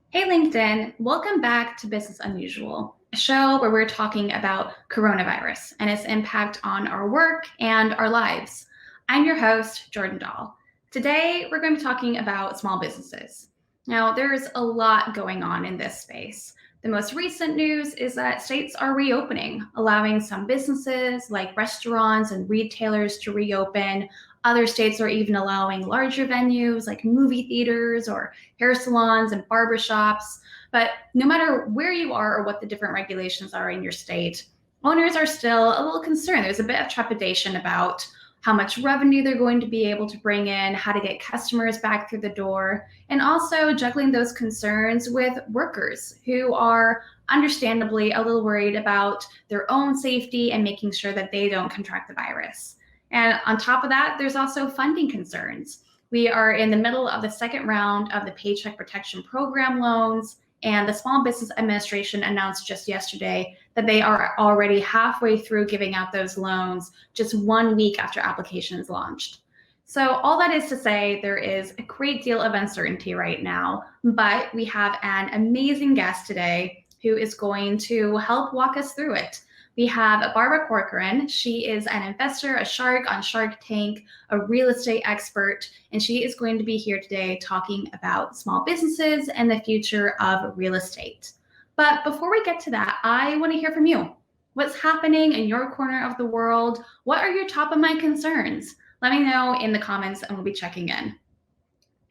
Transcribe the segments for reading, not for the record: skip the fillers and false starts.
Hey LinkedIn, welcome back to Business Unusual, a show where we're talking about coronavirus and its impact on our work and our lives. I'm your host, Jordyn Dahl. Today, we're going to be talking about small businesses. Now, there's a lot going on in this space. The most recent news is that states are reopening, allowing some businesses like restaurants and retailers to reopen. Other states are even allowing larger venues like movie theaters or hair salons and barbershops. But no matter where you are or what the different regulations are in your state, owners are still a little concerned. There's a bit of trepidation about how much revenue they're going to be able to bring in, how to get customers back through the door, and also juggling those concerns with workers who are understandably a little worried about their own safety and making sure that they don't contract the virus. And on top of that, there's also funding concerns. We are in the middle of the second round of the Paycheck Protection Program loans, and the Small Business Administration announced just yesterday that they are already halfway through giving out those loans just 1 week after applications launched. So all that is to say, there is a great deal of uncertainty right now, but we have an amazing guest today who is going to help walk us through it. We have Barbara Corcoran. She is an investor, a shark on Shark Tank, a real estate expert, and she is going to be here today talking about small businesses and the future of real estate. But before we get to that, I want to hear from you. What's happening in your corner of the world? What are your top of mind concerns? Let me know in the comments and we'll be checking in.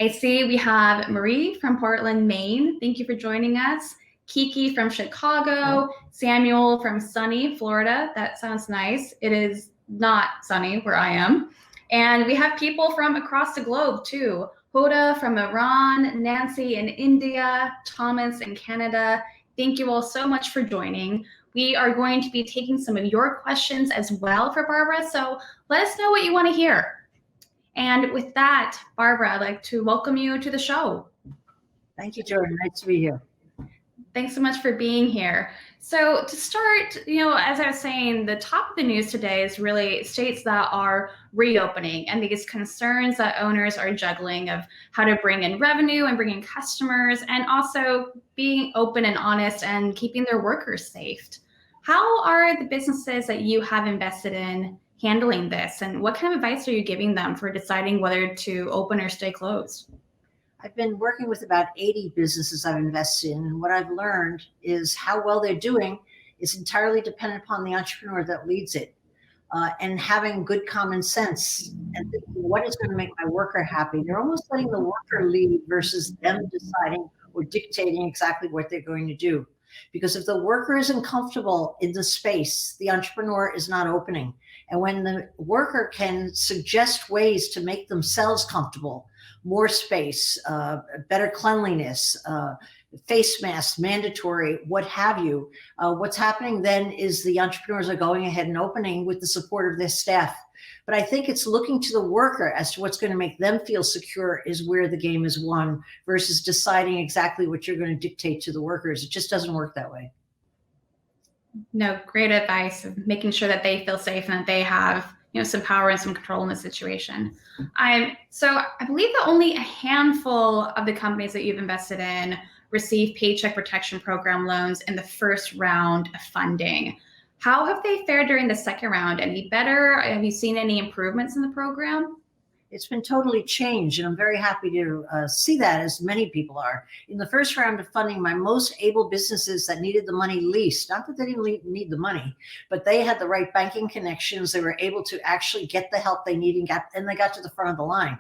I see we have Marie from Portland, Maine. Thank you for joining us. Kiki from Chicago, Samuel from sunny Florida. That sounds nice. It is not sunny where I am. And we have people from across the globe too. Hoda from Iran, Nancy in India, Thomas in Canada. Thank you all so much for joining. We are going to be taking some of your questions as well for Barbara, so let us know what you want to hear. And with that, Barbara, I'd like to welcome you to the show. Thank you, Jordyn. Nice to be here. Thanks so much for being here. So to start, as I was saying, the top of the news today is really states that are reopening and these concerns that owners are juggling of how to bring in revenue and bring in customers and also being open and honest and keeping their workers safe. How are the businesses that you have invested in handling this, and what kind of advice are you giving them for deciding whether to open or stay closed? I've been working with about 80 businesses I've invested in, and what I've learned is how well they're doing is entirely dependent upon the entrepreneur that leads it, and having good common sense and thinking, what is going to make my worker happy? They're almost letting the worker lead versus them deciding or dictating exactly what they're going to do. Because if the worker isn't comfortable in the space, the entrepreneur is not opening. And when the worker can suggest ways to make themselves comfortable, more space, better cleanliness, face masks, mandatory, what have you, what's happening then is the entrepreneurs are going ahead and opening with the support of their staff. But I think it's looking to the worker as to what's going to make them feel secure is where the game is won versus deciding exactly what you're going to dictate to the workers. It just doesn't work that way. No, great advice of making sure that they feel safe and that they have some power and some control in the situation. So I believe that only a handful of the companies that you've invested in receive Paycheck Protection Program loans in the first round of funding. How have they fared during the second round? Any better? Have you seen any improvements in the program? It's been totally changed, and I'm very happy to see that, as many people are. In the first round of funding, my most able businesses that needed the money least, not that they didn't need the money, but they had the right banking connections. They were able to actually get the help they needed, and they got to the front of the line.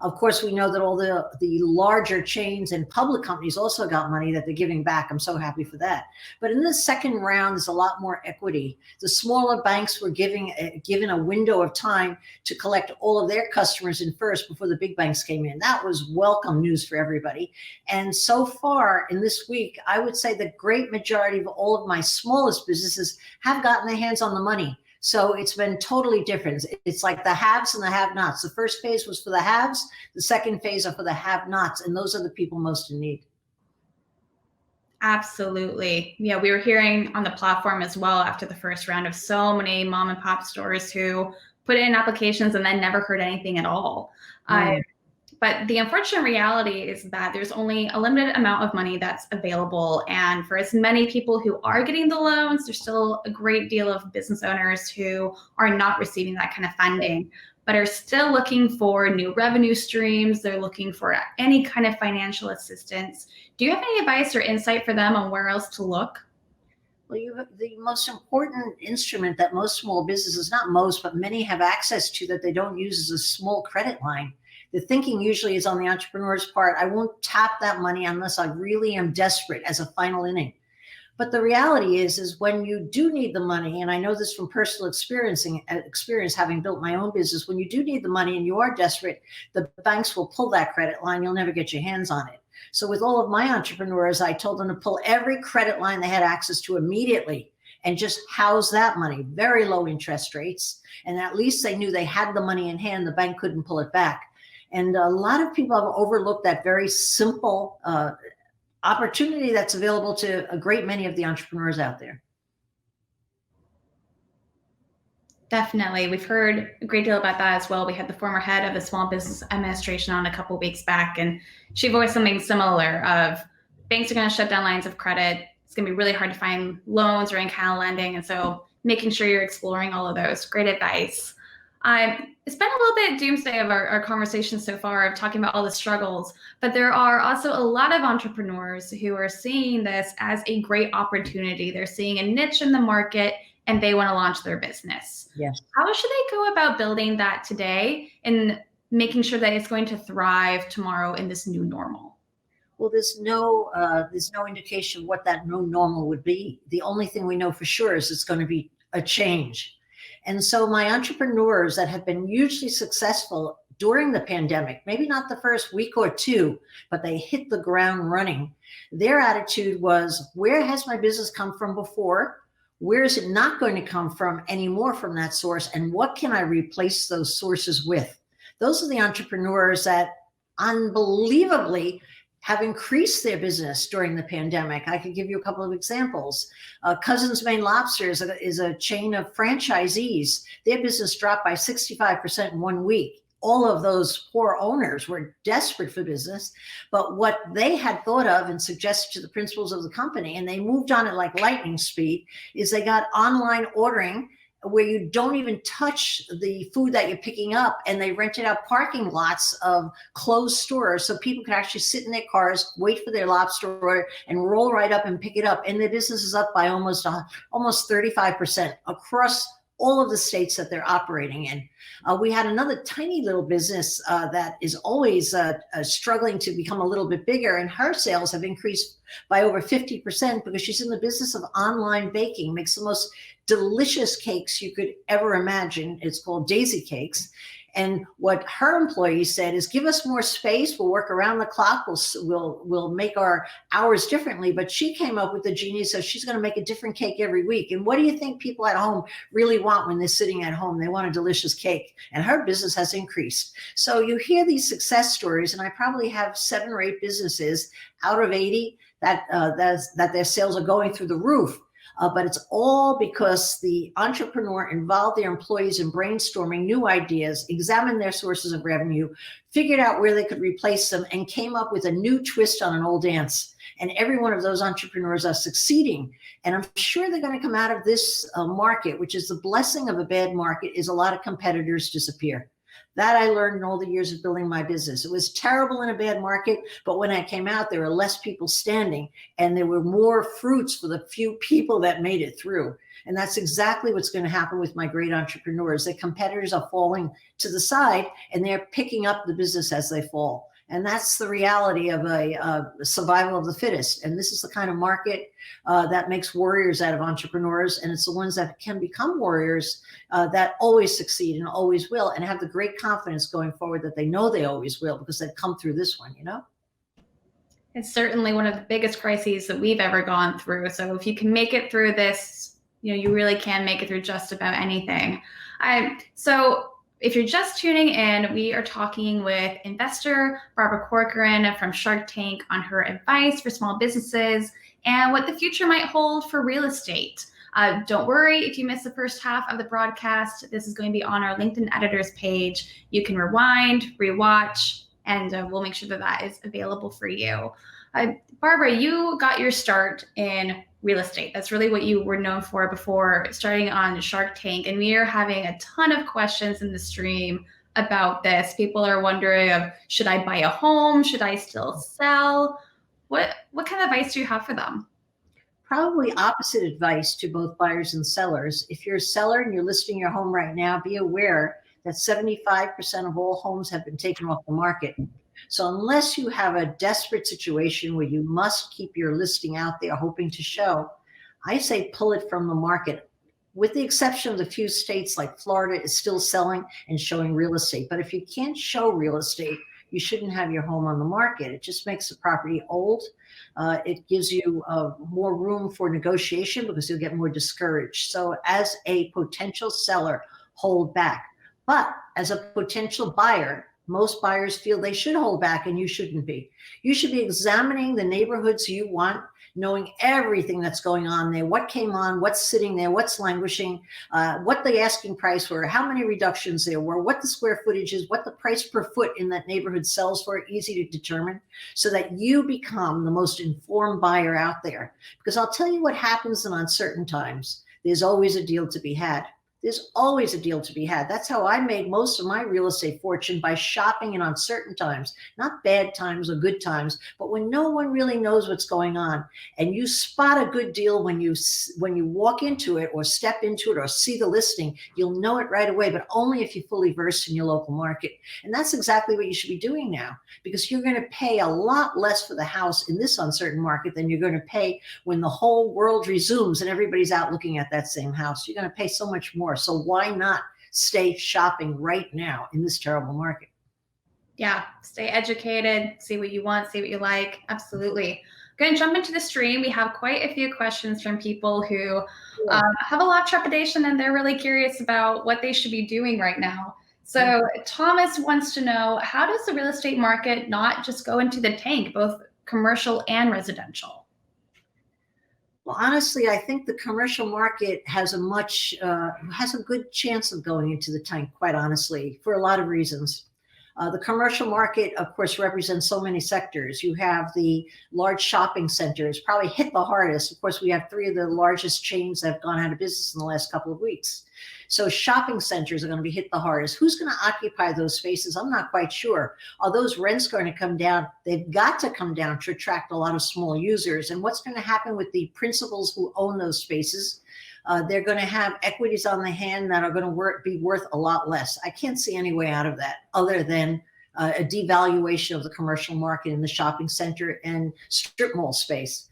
Of course, we know that all the larger chains and public companies also got money that they're giving back. I'm so happy for that. But in the second round, there's a lot more equity. The smaller banks were given a window of time to collect all of their customers in first before the big banks came in. That was welcome news for everybody. And so far in this week, I would say the great majority of all of my smallest businesses have gotten their hands on the money. So it's been totally different. It's like the haves and the have-nots. The first phase was for the haves. The second phase are for the have-nots. And those are the people most in need. Absolutely. Yeah, we were hearing on the platform as well after the first round of so many mom and pop stores who put in applications and then never heard anything at all. But the unfortunate reality is that there's only a limited amount of money that's available. And for as many people who are getting the loans, there's still a great deal of business owners who are not receiving that kind of funding, but are still looking for new revenue streams. They're looking for any kind of financial assistance. Do you have any advice or insight for them on where else to look? Well, you have the most important instrument that most small businesses, not most, but many have access to that they don't use is a small credit line. The thinking usually is on the entrepreneur's part, I won't tap that money unless I really am desperate as a final inning. But the reality is when you do need the money, and I know this from personal experience having built my own business, when you do need the money and you are desperate, the banks will pull that credit line. You'll never get your hands on it. So with all of my entrepreneurs, I told them to pull every credit line they had access to immediately and just house that money, very low interest rates. And at least they knew they had the money in hand. The bank couldn't pull it back. And a lot of people have overlooked that very simple opportunity that's available to a great many of the entrepreneurs out there. Definitely. We've heard a great deal about that as well. We had the former head of the Small Business Administration on a couple of weeks back, and she voiced something similar of banks are going to shut down lines of credit. It's going to be really hard to find loans or any kind of lending. And so making sure you're exploring all of those. Great advice. It's been a little bit doomsday of our conversation so far of talking about all the struggles, but there are also a lot of entrepreneurs who are seeing this as a great opportunity. They're seeing a niche in the market and they want to launch their business. Yes. How should they go about building that today and making sure that it's going to thrive tomorrow in this new normal? Well, there's no indication what that new normal would be. The only thing we know for sure is it's going to be a change. And so my entrepreneurs that have been hugely successful during the pandemic, maybe not the first week or two, but they hit the ground running. Their attitude was, where has my business come from before? Where is it not going to come from anymore from that source? And what can I replace those sources with? Those are the entrepreneurs that unbelievably have increased their business during the pandemic. I could give you a couple of examples. Cousins Maine Lobster is a chain of franchisees. Their business dropped by 65% in 1 week. All of those poor owners were desperate for business, but what they had thought of and suggested to the principals of the company, and they moved on at like lightning speed, is they got online ordering where you don't even touch the food that you're picking up, and they rented out parking lots of closed stores so people could actually sit in their cars, wait for their lobster order, and roll right up and pick it up. And their business is up by almost 35% across all of the states that they're operating in. We had another tiny little business that is always struggling to become a little bit bigger, and her sales have increased by over 50% because she's in the business of online baking, makes the most delicious cakes you could ever imagine. It's called Daisy Cakes. And what her employees said is, give us more space. We'll work around the clock. We'll make our hours differently. But she came up with the genius of she's going to make a different cake every week. And what do you think people at home really want when they're sitting at home? They want a delicious cake. And her business has increased. So you hear these success stories, and I probably have 7 or 8 businesses out of 80 that their sales are going through the roof. But it's all because the entrepreneur involved their employees in brainstorming new ideas, examined their sources of revenue, figured out where they could replace them, and came up with a new twist on an old dance. And every one of those entrepreneurs are succeeding. And I'm sure they're going to come out of this market, which is the blessing of a bad market, is a lot of competitors disappear. That I learned in all the years of building my business. It was terrible in a bad market, but when I came out, there were less people standing and there were more fruits for the few people that made it through. And that's exactly what's going to happen with my great entrepreneurs. The competitors are falling to the side and they're picking up the business as they fall. And that's the reality of a survival of the fittest. And this is the kind of market that makes warriors out of entrepreneurs. And it's the ones that can become warriors that always succeed and always will, and have the great confidence going forward that they know they always will because they've come through this one, you know? It's certainly one of the biggest crises that we've ever gone through. So if you can make it through this, you really can make it through just about anything. So if you're just tuning in, we are talking with investor Barbara Corcoran from Shark Tank on her advice for small businesses and what the future might hold for real estate. Don't worry if you missed the first half of the broadcast. This is going to be on our LinkedIn editors page. You can rewind, rewatch, and we'll make sure that that is available for you. Barbara, you got your start in real estate. That's really what you were known for before starting on Shark Tank. And we are having a ton of questions in the stream about this. People are wondering of, should I buy a home? Should I still sell? What kind of advice do you have for them? Probably opposite advice to both buyers and sellers. If you're a seller and you're listing your home right now, be aware that 75% of all homes have been taken off the market. So unless you have a desperate situation where you must keep your listing out there hoping to show, I say pull it from the market, with the exception of the few states like Florida is still selling and showing real estate. But if you can't show real estate, you shouldn't have your home on the market. It just makes the property old. It gives you more room for negotiation because you'll get more discouraged. So as a potential seller, hold back. But as a potential buyer, most buyers feel they should hold back, and you shouldn't be. You should be examining the neighborhoods you want, knowing everything that's going on there, what came on, what's sitting there, what's languishing, what the asking price were, how many reductions there were, what the square footage is, what the price per foot in that neighborhood sells for, easy to determine, so that you become the most informed buyer out there. Because I'll tell you what happens in uncertain times. There's always a deal to be had. There's always a deal to be had. That's how I made most of my real estate fortune, by shopping in uncertain times, not bad times or good times, but when no one really knows what's going on. And you spot a good deal when you walk into it or step into it or see the listing. You'll know it right away, but only if you're fully versed in your local market. And that's exactly what you should be doing now, because you're going to pay a lot less for the house in this uncertain market than you're going to pay when the whole world resumes and everybody's out looking at that same house. You're going to pay so much more. So why not stay shopping right now in this terrible market? Yeah, stay educated, see what you want, see what you like. Absolutely. Going to jump into the stream. We have quite a few questions from people who have a lot of trepidation, and they're really curious about what they should be doing right now. So Thomas wants to know, how does the real estate market not just go into the tank, both commercial and residential? Well, honestly, I think the commercial market has a good chance of going into the tank, quite honestly, for a lot of reasons. The commercial market, of course, represents so many sectors. You have the large shopping centers, probably hit the hardest. Of course, we have 3 of the largest chains that have gone out of business in the last couple of weeks. So shopping centers are going to be hit the hardest. Who's going to occupy those spaces? I'm not quite sure. Are those rents going to come down? They've got to come down to attract a lot of small users. And what's going to happen with the principals who own those spaces? They're going to have equities on the hand that are going to be worth a lot less. I can't see any way out of that other than a devaluation of the commercial market in the shopping center and strip mall space.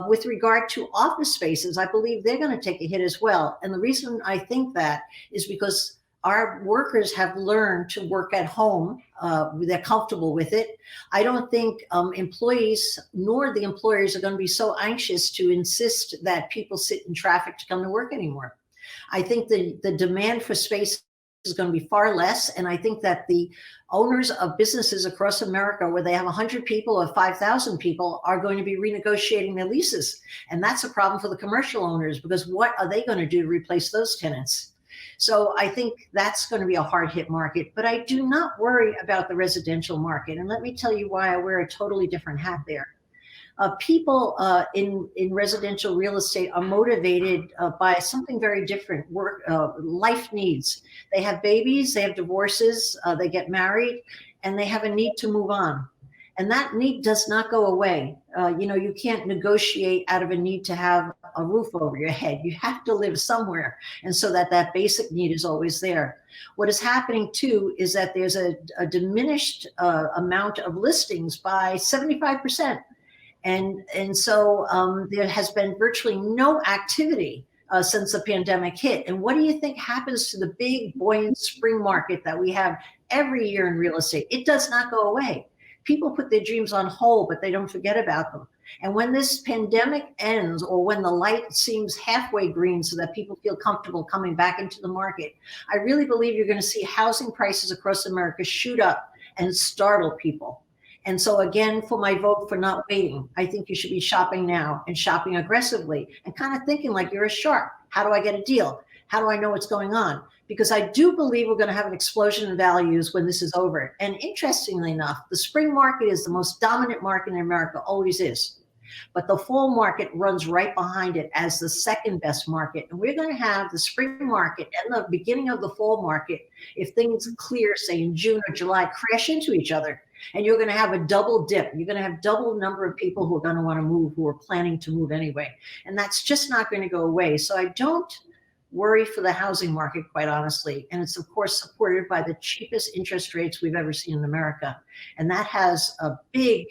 With regard to office spaces, I believe they're going to take a hit as well. And the reason I think that is because our workers have learned to work at home. They're comfortable with it. I don't think employees nor the employers are going to be so anxious to insist that people sit in traffic to come to work anymore. I think the demand for space is going to be far less. And I think that the owners of businesses across America, where they have 100 people or 5,000 people, are going to be renegotiating their leases. And that's a problem for the commercial owners, because what are they going to do to replace those tenants? So I think that's going to be a hard hit market, but I do not worry about the residential market. And let me tell you why I wear a totally different hat there. People in residential real estate are motivated by something very different, life needs. They have babies, they have divorces, they get married, and they have a need to move on. And that need does not go away. You can't negotiate out of a need to have a roof over your head. You have to live somewhere. And so that basic need is always there. What is happening too is that there's a diminished amount of listings by 75%. And so there has been virtually no activity since the pandemic hit. And what do you think happens to the big buoyant spring market that we have every year in real estate? It does not go away. People put their dreams on hold, but they don't forget about them. And when this pandemic ends, or when the light seems halfway green so that people feel comfortable coming back into the market, I really believe you're going to see housing prices across America shoot up and startle people. And so again, for my vote for not waiting, I think you should be shopping now and shopping aggressively and kind of thinking like you're a shark. How do I get a deal? How do I know what's going on? because I do believe we're going to have an explosion in values when this is over. And interestingly enough, the spring market is the most dominant market in America, always is. But the fall market runs right behind it as the second best market. And we're going to have the spring market and the beginning of the fall market, if things clear, say in June or July, crash into each other. And you're going to have a double dip. You're going to have double number of people who are going to want to move, who are planning to move anyway. And that's just not going to go away. So I don't worry for the housing market, quite honestly. And it's, of course, supported by the cheapest interest rates we've ever seen in America. And that has a big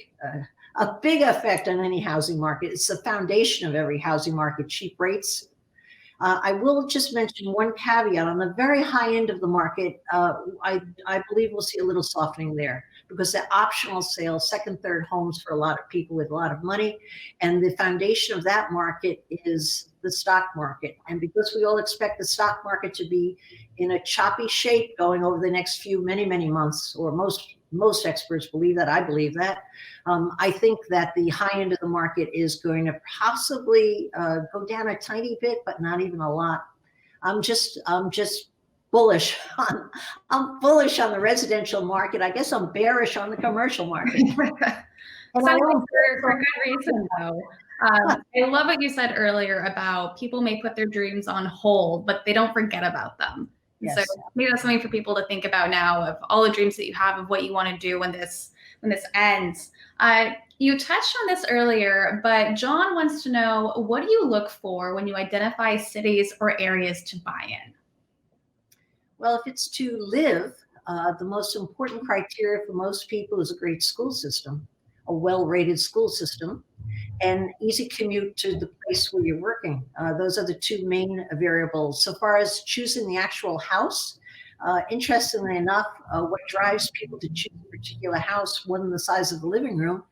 effect on any housing market. It's the foundation of every housing market, cheap rates. I will just mention one caveat. On the very high end of the market, I believe we'll see a little softening there because the optional sales, second, third homes for a lot of people with a lot of money. And the foundation of that market is the stock market. And because we all expect the stock market to be in a choppy shape going over the next many months, or most experts believe that, I believe that, I think that the high end of the market is going to possibly go down a tiny bit, but not even a lot. I'm just bullish I'm bullish on the residential market. I guess I'm bearish on the commercial market. Sounds like for good reason, though. I love what you said earlier about people may put their dreams on hold, but they don't forget about them. Yes. So maybe that's something for people to think about now, of all the dreams that you have of what you want to do when this ends. You touched on this earlier, but John wants to know, what do you look for when you identify cities or areas to buy in? Well, if it's to live, the most important criteria for most people is a great school system, a well-rated school system, and easy commute to the place where you're working. Those are the two main variables. So far as choosing the actual house, interestingly enough, what drives people to choose a particular house more than the size of the living room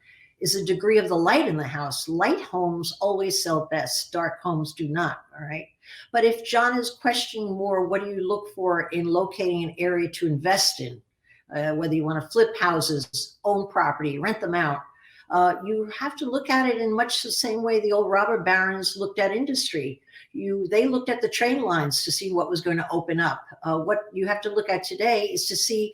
is the degree of the light in the house. Light homes always sell best. Dark homes do not, all right? But if John is questioning more, what do you look for in locating an area to invest in? Whether you want to flip houses, own property, rent them out, you have to look at it in much the same way the old robber barons looked at industry. They looked at the train lines to see what was going to open up. What you have to look at today is to see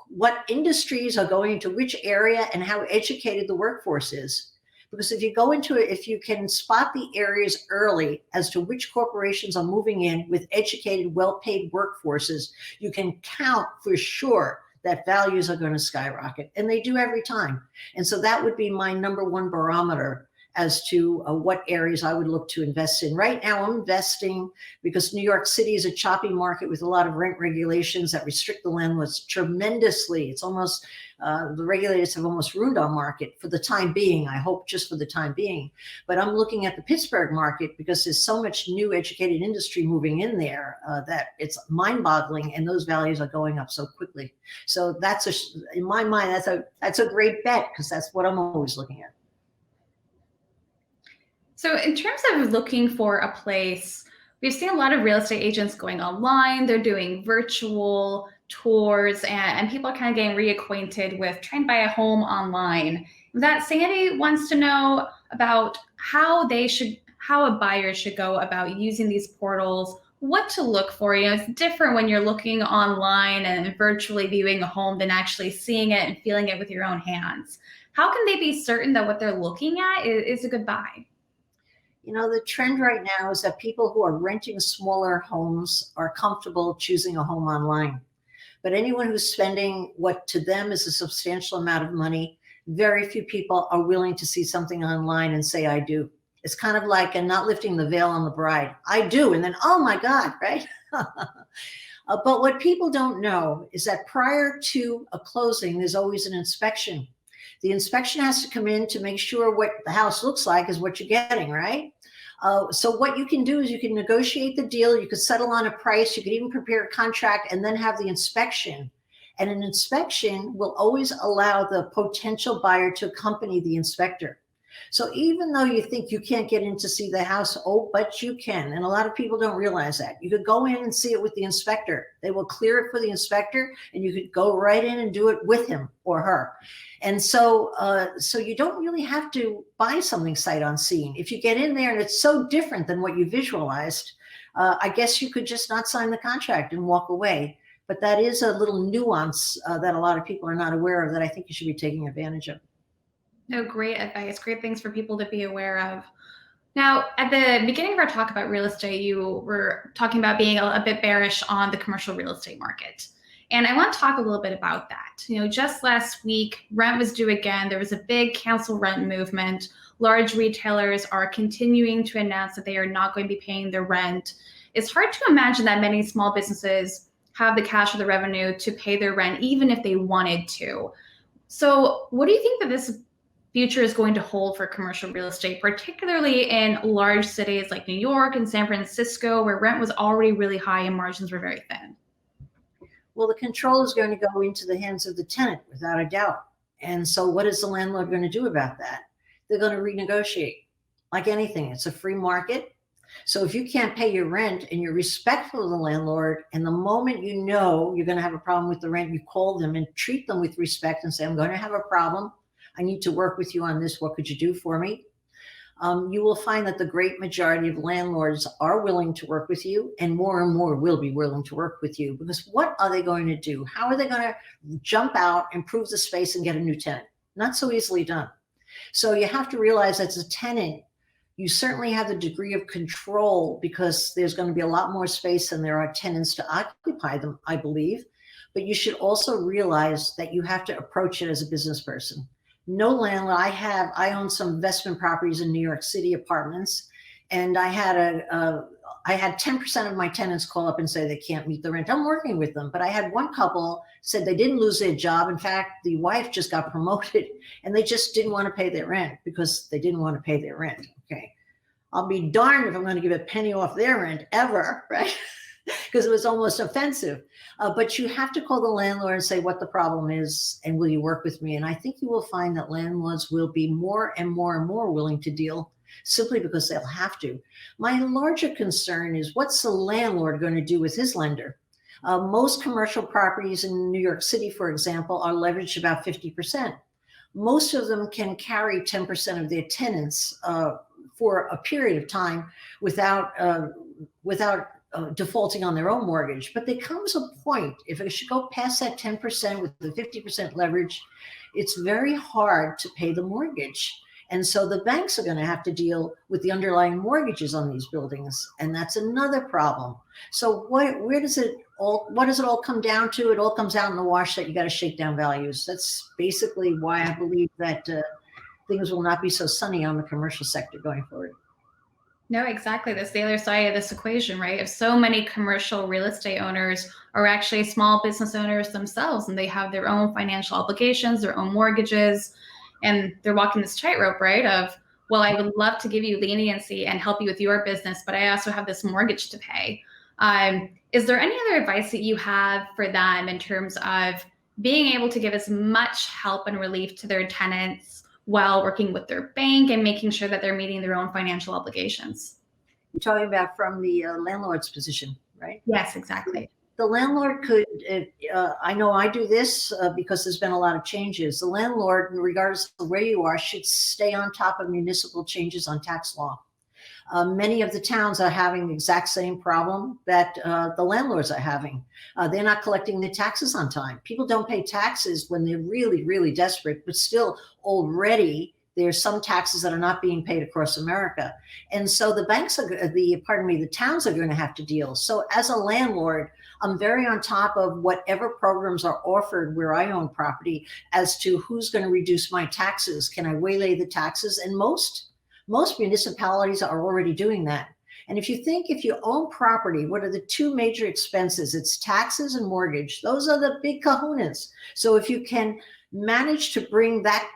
what industries are going into which area and how educated the workforce is. Because if you go into it, if you can spot the areas early as to which corporations are moving in with educated, well-paid workforces, you can count for sure that values are going to skyrocket, and they do every time. And so that would be my number one barometer as to what areas I would look to invest in. Right now, I'm investing because New York City is a choppy market with a lot of rent regulations that restrict the landlords tremendously. It's almost, the regulators have almost ruined our market for the time being, I hope just for the time being. But I'm looking at the Pittsburgh market because there's so much new educated industry moving in there that it's mind-boggling, and those values are going up so quickly. So in my mind, that's a great bet, because that's what I'm always looking at. So in terms of looking for a place, we've seen a lot of real estate agents going online. They're doing virtual tours, and people are kind of getting reacquainted with trying to buy a home online. That Sandy wants to know about how a buyer should go about using these portals, what to look for. It's different when you're looking online and virtually viewing a home than actually seeing it and feeling it with your own hands. How can they be certain that what they're looking at is a good buy? The trend right now is that people who are renting smaller homes are comfortable choosing a home online. But anyone who's spending what to them is a substantial amount of money, very few people are willing to see something online and say, I do. It's kind of like not lifting the veil on the bride. I do. And then, oh my God, right? But what people don't know is that prior to a closing, there's always an inspection. The inspection has to come in to make sure what the house looks like is what you're getting, right? So what you can do is you can negotiate the deal, you could settle on a price, you could even prepare a contract and then have the inspection. And an inspection will always allow the potential buyer to accompany the inspector. So even though you think you can't get in to see the house, but you can. And a lot of people don't realize that. You could go in and see it with the inspector. They will clear it for the inspector, and you could go right in and do it with him or her. And so you don't really have to buy something sight unseen. If you get in there and it's so different than what you visualized, I guess you could just not sign the contract and walk away. But that is a little nuance that a lot of people are not aware of that I think you should be taking advantage of. No, great advice. Great things for people to be aware of. Now, at the beginning of our talk about real estate, you were talking about being a bit bearish on the commercial real estate market. And I want to talk a little bit about that. Just last week, rent was due again. There was a big cancel rent movement. Large retailers are continuing to announce that they are not going to be paying their rent. It's hard to imagine that many small businesses have the cash or the revenue to pay their rent, even if they wanted to. So what do you think that this future is going to hold for commercial real estate, particularly in large cities like New York and San Francisco, where rent was already really high and margins were very thin? Well, the control is going to go into the hands of the tenant, without a doubt. And so what is the landlord going to do about that? They're going to renegotiate. Like anything, it's a free market. So if you can't pay your rent and you're respectful of the landlord, and the moment you know you're going to have a problem with the rent, you call them and treat them with respect and say, I'm going to have a problem. I need to work with you on this. What could you do for me? You will find that the great majority of landlords are willing to work with you, and more will be willing to work with you, because what are they going to do? How are they going to jump out, improve the space, and get a new tenant? Not so easily done. So you have to realize as a tenant, you certainly have the degree of control, because there's going to be a lot more space than there are tenants to occupy them, I believe. But you should also realize that you have to approach it as a business person. No landlord. I own some investment properties in New York City, apartments, and I had 10% of my tenants call up and say they can't meet the rent. I'm working with them, but I had one couple said they didn't lose their job. In fact, the wife just got promoted, and they just didn't want to pay their rent because they didn't want to pay their rent. Okay, I'll be darned if I'm going to give a penny off their rent ever, right? Because it was almost offensive. But you have to call the landlord and say what the problem is, and will you work with me? And I think you will find that landlords will be more and more willing to deal, simply because they'll have to. My larger concern is, what's the landlord going to do with his lender? Most commercial properties in New York City, for example, are leveraged about 50%. Most of them can carry 10% of their tenants for a period of time without defaulting on their own mortgage. But there comes a point, if it should go past that 10% with the 50% leverage, it's very hard to pay the mortgage. And so the banks are going to have to deal with the underlying mortgages on these buildings. And that's another problem. So what does it all come down to? It all comes out in the wash that you got to shake down values. That's basically why I believe that things will not be so sunny on the commercial sector going forward. No, exactly. That's the other side of this equation, right? If so many commercial real estate owners are actually small business owners themselves, and they have their own financial obligations, their own mortgages, and they're walking this tightrope, right? Of, well, I would love to give you leniency and help you with your business, but I also have this mortgage to pay. Is there any other advice that you have for them in terms of being able to give as much help and relief to their tenants while working with their bank and making sure that they're meeting their own financial obligations? You're talking about from the landlord's position, right? Yes, exactly. The landlord could, I know I do this because there's been a lot of changes. The landlord, regardless of where you are, should stay on top of municipal changes on tax law. Many of the towns are having the exact same problem that the landlords are having. They're not collecting their taxes on time. People don't pay taxes when they're really, really desperate, but still already there's some taxes that are not being paid across America. And so the towns are going to have to deal. So as a landlord, I'm very on top of whatever programs are offered where I own property as to who's going to reduce my taxes. Can I waylay the taxes? And most municipalities are already doing that. And if you own property, what are the two major expenses? It's taxes and mortgage. Those are the big kahunas. So if you can manage to bring that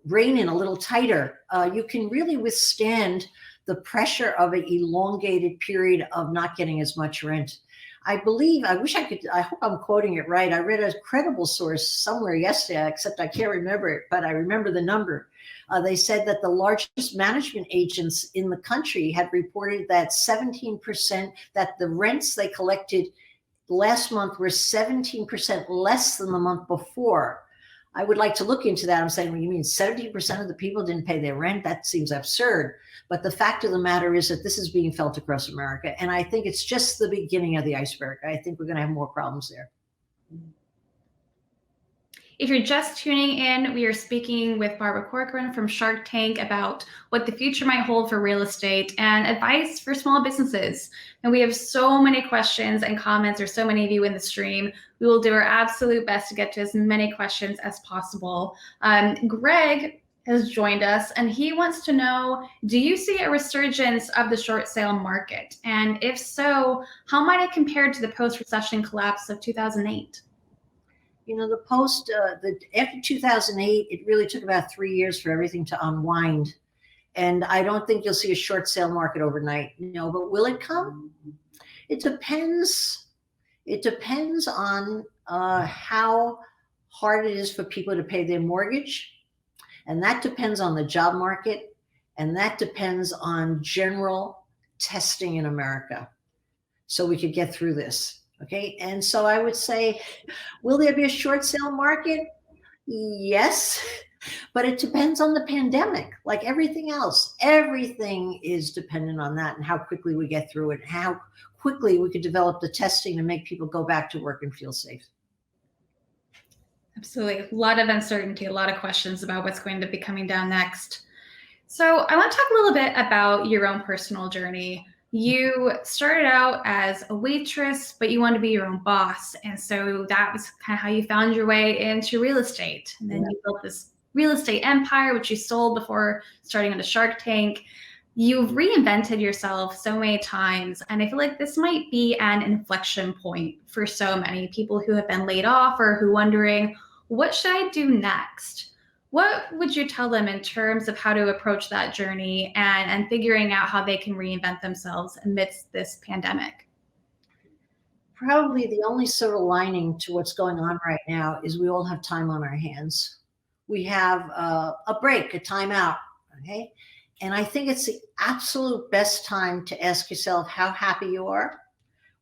rein in a little tighter, you can really withstand the pressure of an elongated period of not getting as much rent. I hope I'm quoting it right. I read a credible source somewhere yesterday, except I can't remember it, but I remember the number. They said that the largest management agents in the country had reported that 17%, that the rents they collected last month were 17% less than the month before. I would like to look into that. I'm saying, well, you mean 70% of the people didn't pay their rent? That seems absurd. But the fact of the matter is that this is being felt across America. And I think it's just the beginning of the iceberg. I think we're going to have more problems there. If you're just tuning in, we are speaking with Barbara Corcoran from Shark Tank about what the future might hold for real estate and advice for small businesses. And we have so many questions and comments. There's so many of you in the stream. We will do our absolute best to get to as many questions as possible. Greg has joined us and he wants to know, do you see a resurgence of the short sale market? And if so, how might it compare to the post-recession collapse of 2008? After 2008, it really took about 3 years for everything to unwind. And I don't think you'll see a short sale market overnight, but will it come? It depends. It depends on how hard it is for people to pay their mortgage. And that depends on the job market. And that depends on general testing in America. So we could get through this. Okay. And so I would say, will there be a short sale market? Yes, but it depends on the pandemic, like everything else. Everything is dependent on that and how quickly we get through it, how quickly we could develop the testing to make people go back to work and feel safe. Absolutely. A lot of uncertainty, a lot of questions about what's going to be coming down next. So I want to talk a little bit about your own personal journey. You started out as a waitress, but you wanted to be your own boss. And so that was kind of how you found your way into real estate. And then you built this real estate empire, which you sold before starting on the Shark Tank. You've reinvented yourself so many times. And I feel like this might be an inflection point for so many people who have been laid off or who are wondering, what should I do next? What would you tell them in terms of how to approach that journey and figuring out how they can reinvent themselves amidst this pandemic? Probably the only silver lining to what's going on right now is we all have time on our hands. We have a break, a timeout, okay? And I think it's the absolute best time to ask yourself how happy you are,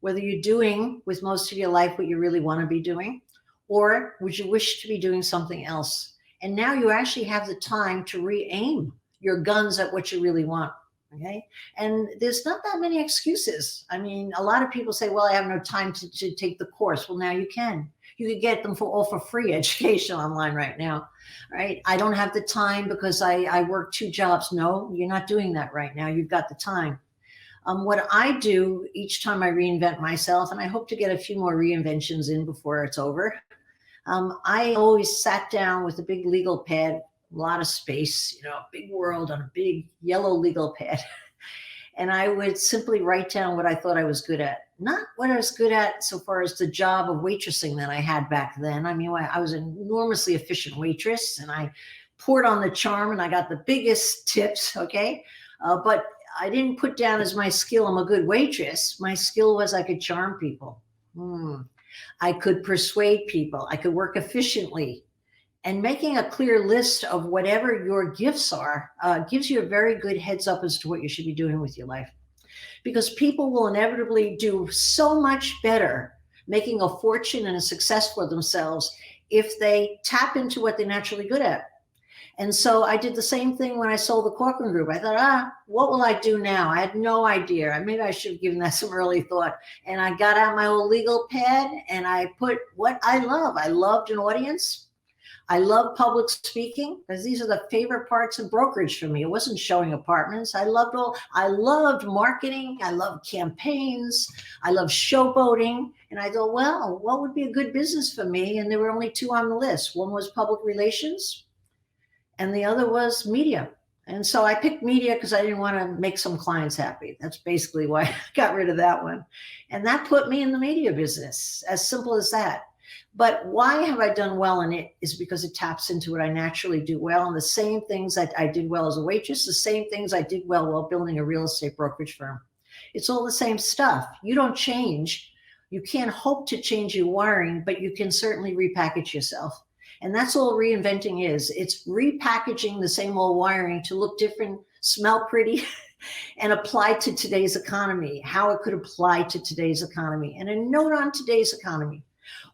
whether you're doing with most of your life what you really want to be doing, or would you wish to be doing something else? And now you actually have the time to re-aim your guns at what you really want, okay? And there's not that many excuses. I mean, a lot of people say, well, I have no time to take the course. Well, now you can. You could get them all for free education online right now, right? I don't have the time because I work 2 jobs. No, you're not doing that right now. You've got the time. What I do each time I reinvent myself, and I hope to get a few more reinventions in before it's over, I always sat down with a big legal pad, a lot of space, big world on a big yellow legal pad. And I would simply write down what I thought I was good at. Not what I was good at so far as the job of waitressing that I had back then. I mean, I was an enormously efficient waitress and I poured on the charm and I got the biggest tips, okay? But I didn't put down as my skill, I'm a good waitress. My skill was I could charm people. I could persuade people. I could work efficiently. And making a clear list of whatever your gifts are gives you a very good heads up as to what you should be doing with your life. Because people will inevitably do so much better making a fortune and a success for themselves if they tap into what they're naturally good at. And so I did the same thing when I sold the Corcoran Group. I thought, what will I do now? I had no idea. Maybe I should have given that some early thought. And I got out my old legal pad and I put what I love. I loved an audience. I love public speaking because these are the favorite parts of brokerage for me. It wasn't showing apartments. I loved marketing. I loved campaigns. I loved showboating. And I thought, well, what would be a good business for me? And there were only 2 on the list. One was public relations and the other was media. And so I picked media because I didn't want to make some clients happy. That's basically why I got rid of that one. And that put me in the media business, as simple as that. But why have I done well in it is because it taps into what I naturally do well. And the same things that I did well as a waitress, the same things I did well while building a real estate brokerage firm. It's all the same stuff. You don't change. You can't hope to change your wiring, but you can certainly repackage yourself. And that's all reinventing is. It's repackaging the same old wiring to look different, smell pretty, and apply to today's economy, how it could apply to today's economy. And a note on today's economy.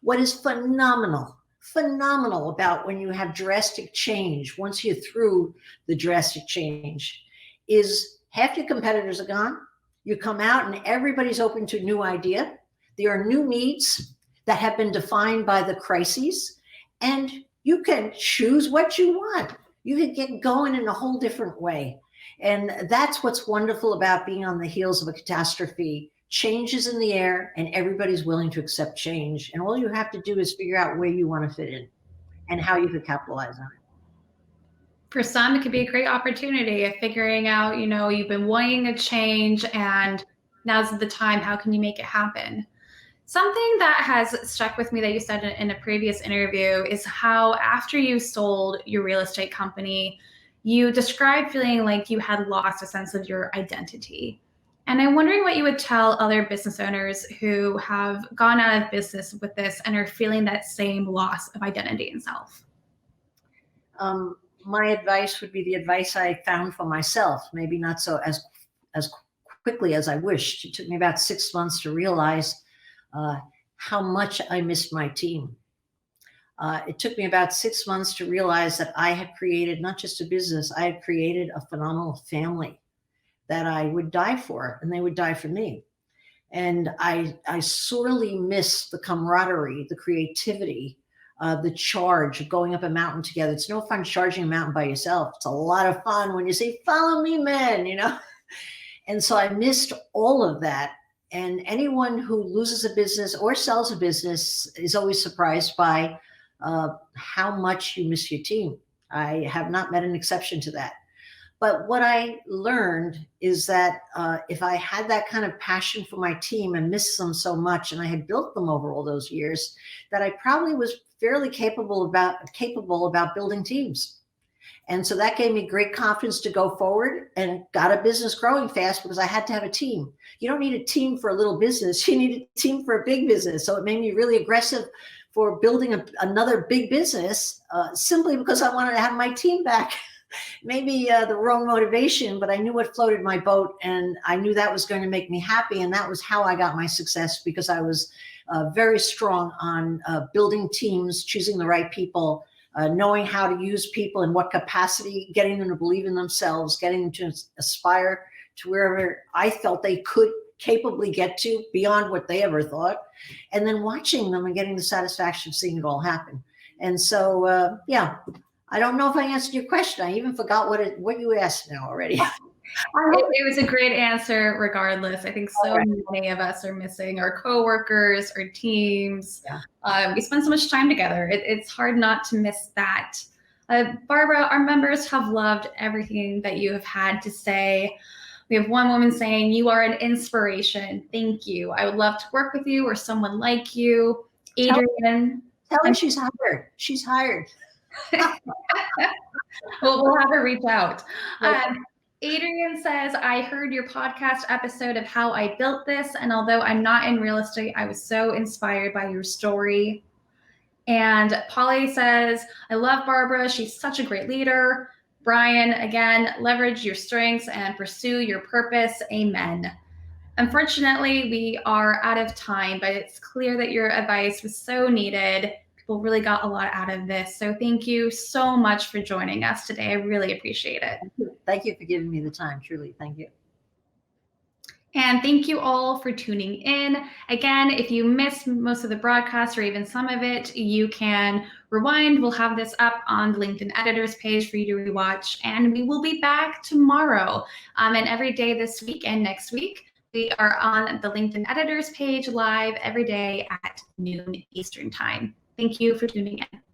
What is phenomenal phenomenal about when you have drastic change, once you're through the drastic change, is half your competitors are gone. You come out and everybody's open to a new idea. There are new needs that have been defined by the crises, and you can choose what you want. You can get going in a whole different way. And that's what's wonderful about being on the heels of a catastrophe. Change is in the air and everybody's willing to accept change. And all you have to do is figure out where you want to fit in and how you could capitalize on it. For some, it could be a great opportunity of figuring out, you've been wanting a change and now's the time. How can you make it happen? Something that has stuck with me that you said in a previous interview is how after you sold your real estate company, you described feeling like you had lost a sense of your identity. And I'm wondering what you would tell other business owners who have gone out of business with this and are feeling that same loss of identity and self. My advice would be the advice I found for myself, maybe not so as quickly as I wished. It took me about 6 months to realize how much I missed my team. It took me about 6 months to realize that I had created not just a business, I had created a phenomenal family that I would die for, and they would die for me. And I sorely missed the camaraderie, the creativity, the charge of going up a mountain together. It's no fun charging a mountain by yourself. It's a lot of fun when you say, "Follow me, man," And so I missed all of that. And anyone who loses a business or sells a business is always surprised by how much you miss your team. I have not met an exception to that. But what I learned is that if I had that kind of passion for my team and missed them so much, and I had built them over all those years, that I probably was fairly capable about building teams. And so that gave me great confidence to go forward and got a business growing fast because I had to have a team. You don't need a team for a little business. You need a team for a big business. So it made me really aggressive for building another big business simply because I wanted to have my team back. Maybe the wrong motivation, but I knew what floated my boat, and I knew that was going to make me happy. And that was how I got my success, because I was very strong on building teams, choosing the right people, knowing how to use people in what capacity, getting them to believe in themselves, getting them to aspire to wherever I felt they could capably get to beyond what they ever thought, and then watching them and getting the satisfaction of seeing it all happen. And so, yeah, I don't know if I answered your question. I even forgot what you asked now already. It was a great answer regardless. I think so many of us are missing our coworkers, our teams. Yeah. We spend so much time together. It's hard not to miss that. Barbara, our members have loved everything that you have had to say. We have one woman saying, "You are an inspiration. Thank you. I would love to work with you or someone like you." Adrian. Tell her she's hired. She's hired. We'll have her reach out. Adrian says, "I heard your podcast episode of how I built this, and although I'm not in real estate, I was so inspired by your story." And Polly says, "I love Barbara. She's such a great leader." Brian, again, "Leverage your strengths and pursue your purpose. Amen." Unfortunately, we are out of time, but it's clear that your advice was so needed. People really got a lot out of this. So thank you so much for joining us today. I really appreciate it. Thank you for giving me the time. Truly, thank you. And thank you all for tuning in. Again, if you missed most of the broadcast or even some of it, you can rewind. We'll have this up on the LinkedIn editors page for you to rewatch. And we will be back tomorrow and every day this week and next week. We are on the LinkedIn editors page live every day at noon Eastern time. Thank you for tuning in.